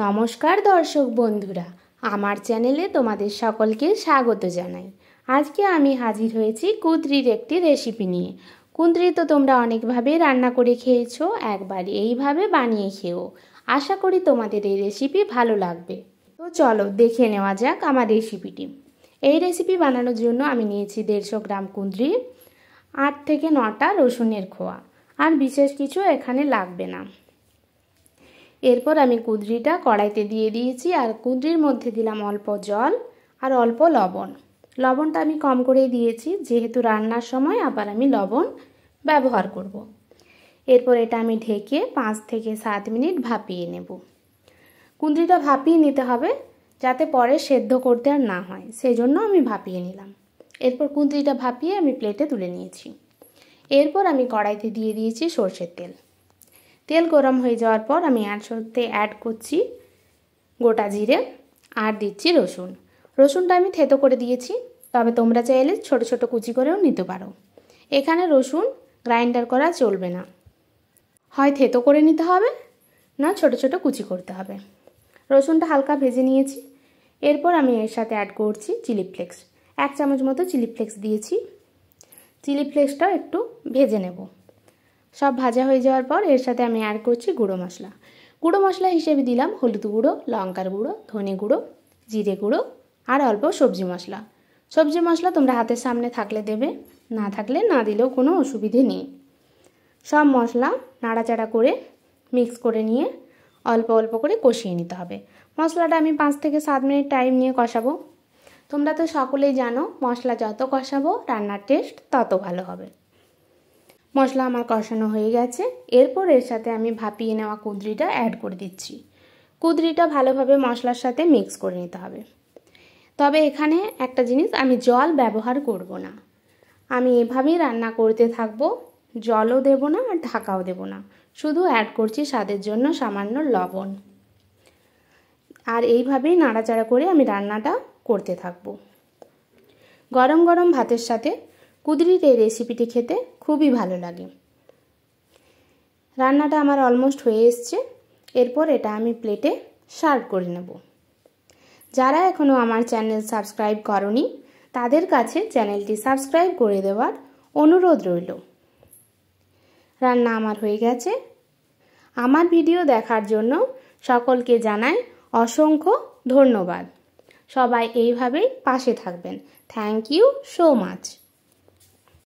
নমস্কার দর্শক বন্ধুরা, আমার চ্যানেলে তোমাদের সকলকে স্বাগত জানাই। আজকে আমি হাজির হয়েছি কুঁদরির একটি রেসিপি নিয়ে। কুঁদরি তো তোমরা অনেকভাবে রান্না করে খেয়েছো, একবার এইভাবে বানিয়ে খেও। আশা করি তোমাদের এই রেসিপি ভালো লাগবে। তো চলো দেখে নেওয়া যাক আমার রেসিপিটি। এই রেসিপি বানানোর জন্য আমি নিয়েছি 150 গ্রাম কুঁদরি, 8 থেকে 9টা রসুনের খোয়া, আর বিশেষ কিছু এখানে লাগবে না। এরপর আমি কুঁদরিটা কড়াইতে দিয়ে দিয়েছি, আর কুঁদরির মধ্যে দিলাম অল্প জল আর অল্প লবণ। লবণটা আমি কম করেই দিয়েছি, যেহেতু রান্নার সময় আবার আমি লবণ ব্যবহার করব। এরপর এটা আমি ঢেকে 5 থেকে 7 মিনিট ভাপিয়ে নেব। কুঁদরিটা ভাপিয়ে নিতে হবে যাতে পরে সেদ্ধ করতে আর না হয়, সেই জন্য আমি ভাপিয়ে নিলাম। এরপর কুঁদরিটা ভাপিয়ে আমি প্লেটে তুলে নিয়েছি। এরপর আমি কড়াইতে দিয়ে দিয়েছি সরষের তেল। তেল গরম হয়ে যাওয়ার পর আমি অ্যাড করছি গোটা জিরে আর দিচ্ছি রসুন। রসুনটা আমি থেতো করে দিয়েছি, তবে তোমরা চাইলে ছোট ছোট কুচি করেও নিতে পারো। এখানে রসুন গ্রাইন্ডার করা চলবে না, হয় থেতো করে নিতে হবে না ছোট ছোট কুচি করতে হবে। রসুনটা হালকা ভেজে নিয়েছি। এরপর আমি এর সাথে অ্যাড করছি চিলি ফ্লেক্স। 1 চামচ মতো চিলি ফ্লেক্স দিয়েছি। চিলি ফ্লেক্সটাও একটু ভেজে নেব। সব ভাজা হয়ে যাওয়ার পর এর সাথে আমি অ্যাড করছি গুঁড়ো মশলা। গুঁড়ো মশলা হিসেবে দিলাম হলুদ গুঁড়ো, লঙ্কার গুঁড়ো, ধনে গুঁড়ো, জিরে গুঁড়ো আর অল্প সবজি মশলা। সবজি মশলা তোমরা হাতের সামনে থাকলে দেবে, না থাকলে না দিলেও কোনো অসুবিধে নেই। সব মশলা নাড়াচাড়া করে মিক্স করে নিয়ে অল্প অল্প করে কষিয়ে নিতে হবে। মশলাটা আমি 5 থেকে 7 মিনিট টাইম নিয়ে কষাবো। তোমরা তো সকলেই জানো, মশলা যত কষাবো রান্নার টেস্ট তত ভালো হবে। মশলা আমার কষানো হয়ে গেছে। এরপর এর সাথে আমি ভাপিয়ে নেওয়া কুঁদরিটা অ্যাড করে দিচ্ছি। কুঁদরিটা ভালোভাবে মশলার সাথে মিক্স করে নিতে হবে। তবে এখানে একটা জিনিস, আমি জল ব্যবহার করব না। আমি এভাবেই রান্না করতে থাকবো, জলও দেব না আর ঢাকাও দেব না। শুধু অ্যাড করছি স্বাদের জন্য সামান্য লবণ। আর এইভাবেই নাড়াচাড়া করে আমি রান্নাটা করতে থাকবো। গরম গরম ভাতের সাথে কুঁদরির এই রেসিপিটি খেতে খুবই ভালো লাগে। রান্নাটা আমার অলমোস্ট হয়ে এসছে। এরপর এটা আমি প্লেটে সার্ভ করে নেব। যারা এখনও আমার চ্যানেল সাবস্ক্রাইব করনি তাদের কাছে চ্যানেলটি সাবস্ক্রাইব করে দেওয়ার অনুরোধ রইল। রান্না আমার হয়ে গেছে। আমার ভিডিও দেখার জন্য সকলকে জানাই অসংখ্য ধন্যবাদ। সবাই এইভাবেই পাশে থাকবেন। Thank you so much.